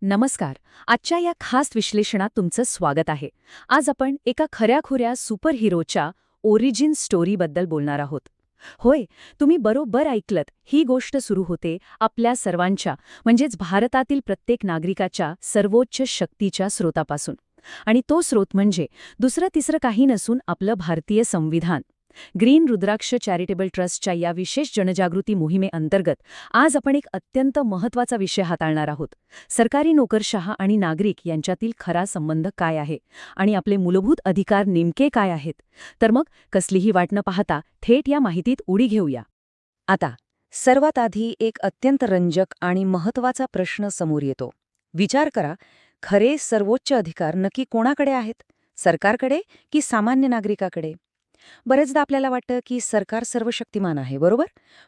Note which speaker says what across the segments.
Speaker 1: नमस्कार. आजच्या या खास विश्लेषणात तुमचं स्वागत आहे. आज आपण एका खऱ्याखुऱ्या सुपर हिरोच्या ओरिजिन स्टोरीबद्दल बोलणार आहोत. होय, तुम्ही बरोबर ऐकलत. ही गोष्ट सुरू होते आपल्या सर्वांच्या म्हणजेच भारतातील प्रत्येक नागरिकाच्या सर्वोच्च शक्तीच्या स्रोतापासून. आणि तो स्रोत म्हणजे दुसरं तिसरं काही नसून आपलं भारतीय संविधान. ग्रीन रुद्राक्ष चॅरिटेबल ट्रस्टच्या या विशेष जनजागृती मोहिमेअंतर्गत आज आपण एक अत्यंत महत्त्वाचा विषय हाताळणार आहोत. सरकारी नोकरशहा आणि नागरिक यांच्यातील खरा संबंध काय आहे आणि आपले मूलभूत अधिकार नेमके काय आहेत. तर मग कसलीही वाट न पाहता थेट या माहितीत उडी घेऊया.
Speaker 2: आता सर्वात आधी एक अत्यंत रंजक आणि महत्त्वाचा प्रश्न समोर येतो. विचार करा, खरे सर्वोच्च अधिकार नक्की कोणाकडे आहेत? सरकारकडे की सामान्य नागरिकाकडे? बरेचदा आपल्याला वाटतं की सरकार सर्वशक्तिमान आहे, बरोबर?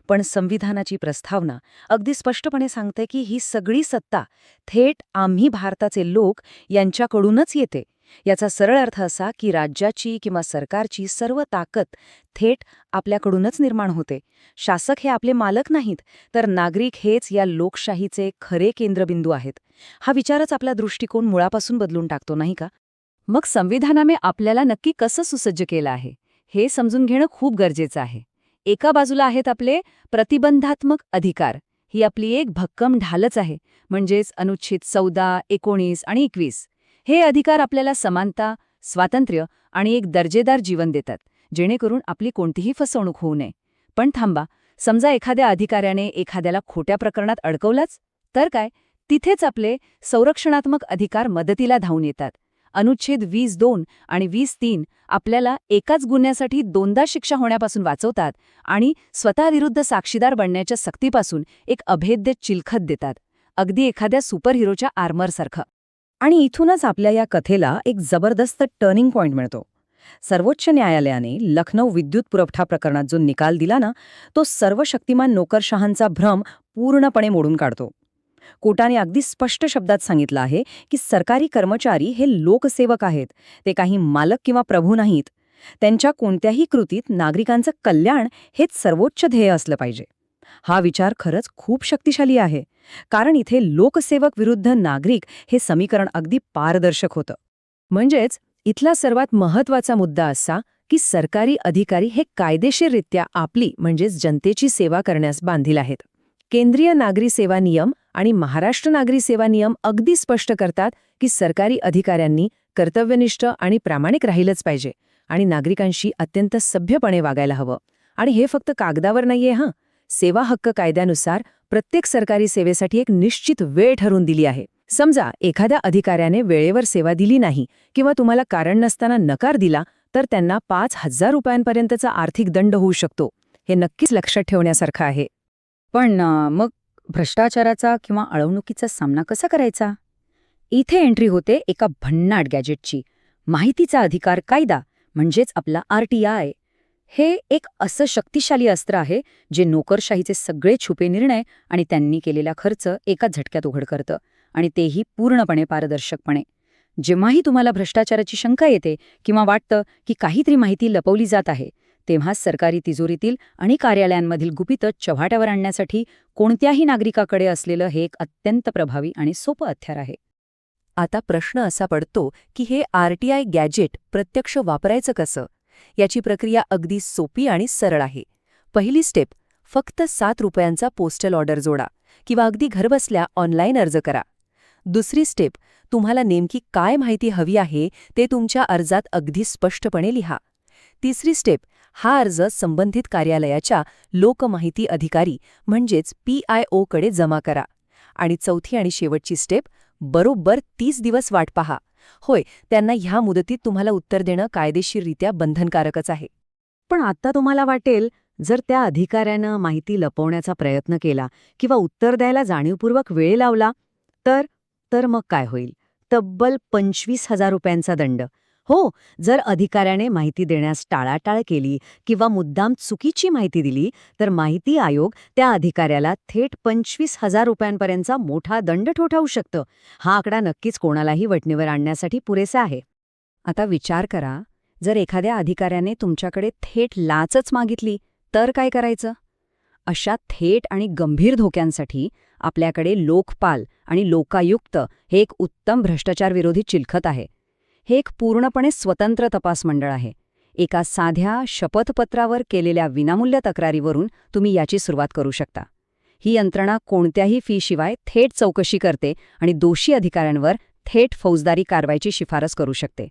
Speaker 2: पण संविधानाची प्रस्तावना अगदी स्पष्टपणे सांगते की ही सगळी सत्ता थेट आम्ही भारताचे लोक यांच्याकडूनच येते. याचा सरळ अर्थ असा की राज्याची किंवा सरकारची सर्व ताकद थेट आपल्याकडूनच निर्माण होते. शासक हे आपले मालक नाहीत, तर नागरिक हेच या लोकशाहीचे खरे केंद्रबिंदू आहेत. हा विचारच आपला दृष्टिकोन मुळापासून बदलून टाकतो, नाही का?
Speaker 1: मग संविधानाने आपल्याला नक्की कसं सुसज्ज केलं आहे हे समजून घेणं खूप गरजेचं आहे. एका बाजूला आहेत आपले प्रतिबंधात्मक अधिकार. ही आपली एक भक्कम ढालच आहे, म्हणजेच अनुच्छेद 14, 19 आणि 21. हे अधिकार आपल्याला समानता, स्वातंत्र्य आणि एक दर्जेदार जीवन देतात, जेणेकरून आपली कोणतीही फसवणूक होऊ नये. पण थांबा, समजा एखाद्या अधिकाऱ्याने एखाद्याला खोट्या प्रकरणात अडकवलाच, तर काय? तिथेच आपले संरक्षणात्मक अधिकार मदतीला धावून येतात. अनुच्छेद 20(2) आणि 20(3) आपल्याला एकाच गुन्ह्यासाठी दोनदा शिक्षा होण्यापासून वाचवतात आणि स्वतःविरुद्ध साक्षीदार बनण्याच्या सक्तीपासून एक अभेद्य चिलखत देतात, अगदी एखाद्या सुपरहिरोच्या आर्मरसारखं.
Speaker 2: आणि इथूनच आपल्या या कथेला एक जबरदस्त टर्निंग पॉइंट मिळतो. सर्वोच्च न्यायालयाने लखनौ विद्युत पुरवठा प्रकरणात जो निकाल दिला ना, तो सर्वशक्तिमान नोकरशहांचा भ्रम पूर्णपणे मोडून काढतो. कोर्टाने अगदी स्पष्ट शब्दात सांगितलं आहे की सरकारी कर्मचारी हे लोकसेवक आहेत, ते काही मालक किंवा प्रभू नाहीत. त्यांच्या कोणत्याही कृतीत नागरिकांचं कल्याण हेच सर्वोच्च ध्येय असलं पाहिजे. हा विचार खरंच खूप शक्तिशाली आहे, कारण इथे लोकसेवक विरुद्ध नागरिक हे समीकरण अगदी पारदर्शक होतं.
Speaker 1: म्हणजेच इथला सर्वात महत्त्वाचा मुद्दा असा की सरकारी अधिकारी हे कायदेशीररित्या आपली म्हणजेच जनतेची सेवा करण्यास बांधील आहेत. केंद्रीय नागरी सेवा नियम आणि महाराष्ट्र नागरी सेवा नियम अगदी स्पष्ट करतात की सरकारी अधिकाऱ्यांनी कर्तव्यनिष्ठ आणि प्रामाणिक राहिलंच पाहिजे आणि नागरिकांशी अत्यंत सभ्यपणे वागायला हवं. आणि हे फक्त कागदावर नाहीये हां. सेवा हक्क कायद्यानुसार प्रत्येक सरकारी सेवेसाठी एक निश्चित वेळ ठरवून दिली आहे. समजा एखाद्या अधिकाऱ्याने वेळेवर सेवा दिली नाही किंवा तुम्हाला कारण नसताना नकार दिला, तर त्यांना 5,000 रुपयांपर्यंतचा आर्थिक दंड होऊ शकतो. हे नक्कीच लक्षात ठेवण्यासारखं आहे.
Speaker 2: पण मग भ्रष्टाचाराचा किंवा अळवणुकीचा सामना कसा करायचा? इथे एंट्री होते एका भन्नाट गॅजेटची. माहितीचा अधिकार कायदा, म्हणजेच आपला RTI. हे एक असं शक्तिशाली अस्त्र आहे जे नोकरशाहीचे सगळे छुपे निर्णय आणि त्यांनी केलेला खर्च एकाच झटक्यात उघड करतं, आणि तेही पूर्णपणे पारदर्शकपणे. जेव्हाही तुम्हाला भ्रष्टाचाराची शंका येते किंवा वाटतं की काहीतरी माहिती लपवली जात आहे, तेव्हा सरकारी तिजोरीतील आणि कार्यालयांमधील गुपितं चव्हाट्यावर आणण्यासाठी कोणत्याही नागरिकाकडे असलेलं हे एक अत्यंत प्रभावी आणि सोपं हत्यार आहे.
Speaker 1: आता प्रश्न असा पडतो की हे RTI गॅजेट प्रत्यक्ष वापरायचं कसं? याची प्रक्रिया अगदी सोपी आणि सरळ आहे. पहिली स्टेप, फक्त 7 रुपयांचा पोस्टल ऑर्डर जोडा किंवा अगदी घरबसल्या ऑनलाईन अर्ज करा. दुसरी स्टेप, तुम्हाला नेमकी काय माहिती हवी आहे ते तुमच्या अर्जात अगदी स्पष्टपणे लिहा. तिसरी स्टेप, हा अर्ज संबंधित कार्यालयाच्या लोकमाहिती अधिकारी म्हणजेच PIO कडे जमा करा. आणि चौथी आणि शेवटची स्टेप, बरोबर 30 दिवस वाट पहा. होय, त्यांना ह्या मुदतीत तुम्हाला उत्तर देणं कायदेशीररित्या बंधनकारकच आहे.
Speaker 2: पण आता तुम्हाला वाटेल, जर त्या अधिकाऱ्यानं माहिती लपवण्याचा प्रयत्न केला किंवा उत्तर द्यायला जाणीवपूर्वक वेळ लावला, तर मग काय होईल? तब्बल 25,000 रुपयांचा दंड. हो, जर अधिकाऱ्याने माहिती देण्यास टाळाटाळ केली किंवा मुद्दाम चुकीची माहिती दिली, तर माहिती आयोग त्या अधिकाऱ्याला थेट 25,000 रुपयांपर्यंतचा मोठा दंड ठोठावू शकतं. हा आकडा नक्कीच कोणालाही वठणीवर आणण्यासाठी पुरेसा आहे.
Speaker 1: आता विचार करा, जर एखाद्या अधिकाऱ्याने तुमच्याकडे थेट लाचच मागितली, तर काय करायचं? अशा थेट आणि गंभीर धोक्यांसाठी आपल्याकडे लोकपाल आणि लोकायुक्त हे एक उत्तम भ्रष्टाचार विरोधी चिलखत आहे. हे एक पूर्णपणे स्वतंत्र तपास मंडळ आहे. एका साध्या शपथपत्रावर केलेल्या विनामूल्य तक्रारीवरून तुम्ही याची सुरुवात करू शकता. ही यंत्रणा कोणत्याही फीशिवाय थेट चौकशी करते आणि दोषी अधिकाऱ्यांवर थेट फौजदारी कारवाईची शिफारस करू शकते.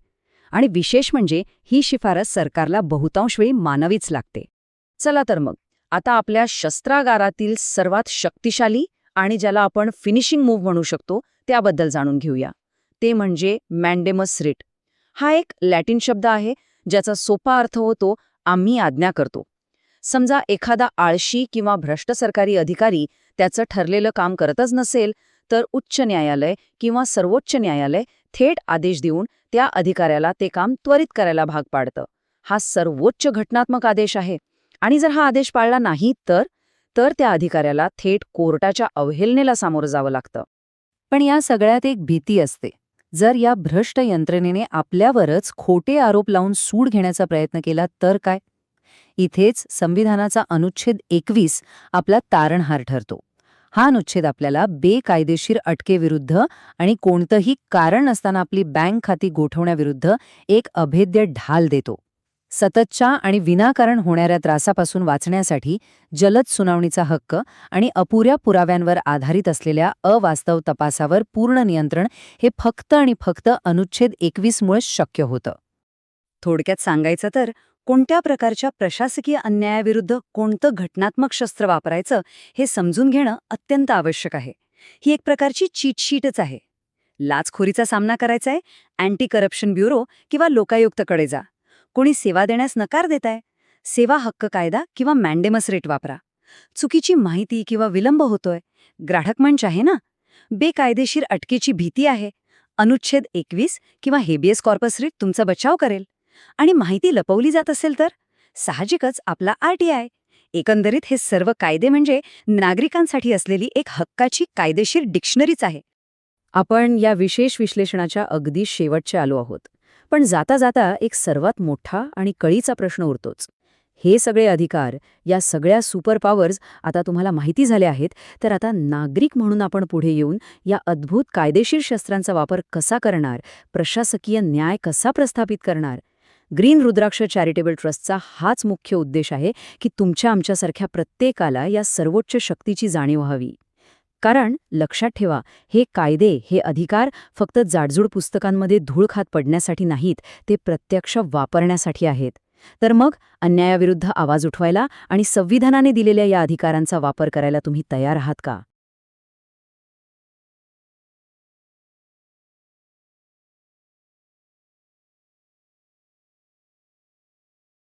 Speaker 1: आणि विशेष म्हणजे ही शिफारस सरकारला बहुतांश वेळी मानवीच लागते.
Speaker 2: चला तर मग आता आपल्या शस्त्रागारातील सर्वात शक्तिशाली आणि ज्याला आपण फिनिशिंग मूव्ह म्हणू शकतो त्याबद्दल जाणून घेऊया. ते म्हणजे मॅन्डेमस रिट. हा एक लॅटिन शब्द आहे ज्याचा सोपा अर्थ होतो आम्ही आज्ञा करतो. समजा एखादा आळशी किंवा भ्रष्ट सरकारी अधिकारी त्याचं ठरलेलं काम करतच नसेल तर उच्च न्यायालय किंवा सर्वोच्च न्यायालय थेट आदेश देऊन त्या अधिकाऱ्याला ते काम त्वरित करायला भाग पाडतं. हा सर्वोच्च घटनात्मक आदेश आहे. आणि जर हा आदेश पाळला नाही तर त्या अधिकाऱ्याला थेट कोर्टाच्या अवहेलनेला सामोरं जावं लागतं.
Speaker 1: पण या सगळ्यात एक भीती असते. जर या भ्रष्ट यंत्रणेने आपल्यावरच खोटे आरोप लावून सूड घेण्याचा प्रयत्न केला तर काय? इथेच संविधानाचा अनुच्छेद 21 आपला तारणहार ठरतो. हा अनुच्छेद आपल्याला बेकायदेशीर अटकेविरुद्ध आणि कोणतंही कारण नसताना आपली बँक खाती गोठवण्याविरुद्ध एक अभेद्य ढाल देतो. सततच्या आणि विनाकारण होणाऱ्या त्रासापासून वाचण्यासाठी जलद सुनावणीचा हक्क आणि अपुऱ्या पुराव्यांवर आधारित असलेल्या अवास्तव तपासावर पूर्ण नियंत्रण हे फक्त आणि फक्त अनुच्छेद 21 मुळे शक्य होतं. थोडक्यात सांगायचं तर कोणत्या प्रकारच्या प्रशासकीय अन्यायाविरुद्ध कोणतं घटनात्मक शस्त्र वापरायचं हे समजून घेणं अत्यंत आवश्यक आहे. ही एक प्रकारची चीटशीटच आहे. लाचखोरीचा सामना करायचा आहे, अँटी करप्शन ब्युरो किंवा लोकायुक्तकडे जा. कोणी सेवा देण्यास नकार देताय, सेवा हक्क कायदा किंवा मॅन्डेमस रेट वापरा. चुकीची माहिती किंवा विलंब होतोय, ग्राहक मंच आहे ना, बेकायदेशीर अटकेची भीती आहे, अनुच्छेद 21 किंवा हेबियस कॉर्पस रिट तुमचा बचाव करेल. आणि माहिती लपवली जात असेल तर साहजिकच आपला RTI. एकंदरीत हे सर्व कायदे म्हणजे नागरिकांसाठी असलेली एक हक्काची कायदेशीर डिक्शनरीच आहे. आपण या विशेष विश्लेषणाच्या अगदी शेवटचे आलो आहोत. पण जाता जाता एक सर्वात मोठा आणि कळीचा प्रश्न उरतोच. हे सगळे अधिकार, या सगळ्या सुपर पॉवर्स आता तुम्हाला माहिती झाले आहेत, तर आता नागरिक म्हणून आपण पुढे येऊन या अद्भुत कायदेशीर शस्त्रांचा वापर कसा करणार, प्रशासकीय न्याय कसा प्रस्थापित करणार? ग्रीन रुद्राक्ष चॅरिटेबल ट्रस्टचा हाच मुख्य उद्देश आहे की तुमच्या आमच्यासारख्या प्रत्येकाला या सर्वोच्च शक्तीची जाणीव व्हावी. कारण लक्षात ठेवा, हे कायदे, हे अधिकार फक्त जाडजूड पुस्तकांमध्ये धूळ खात पडण्यासाठी नाहीत, ते प्रत्यक्ष वापरण्यासाठी आहेत. तर मग अन्यायाविरुद्ध आवाज उठवायला आणि संविधानाने दिलेल्या या अधिकारांचा वापर करायला तुम्ही तयार आहात का?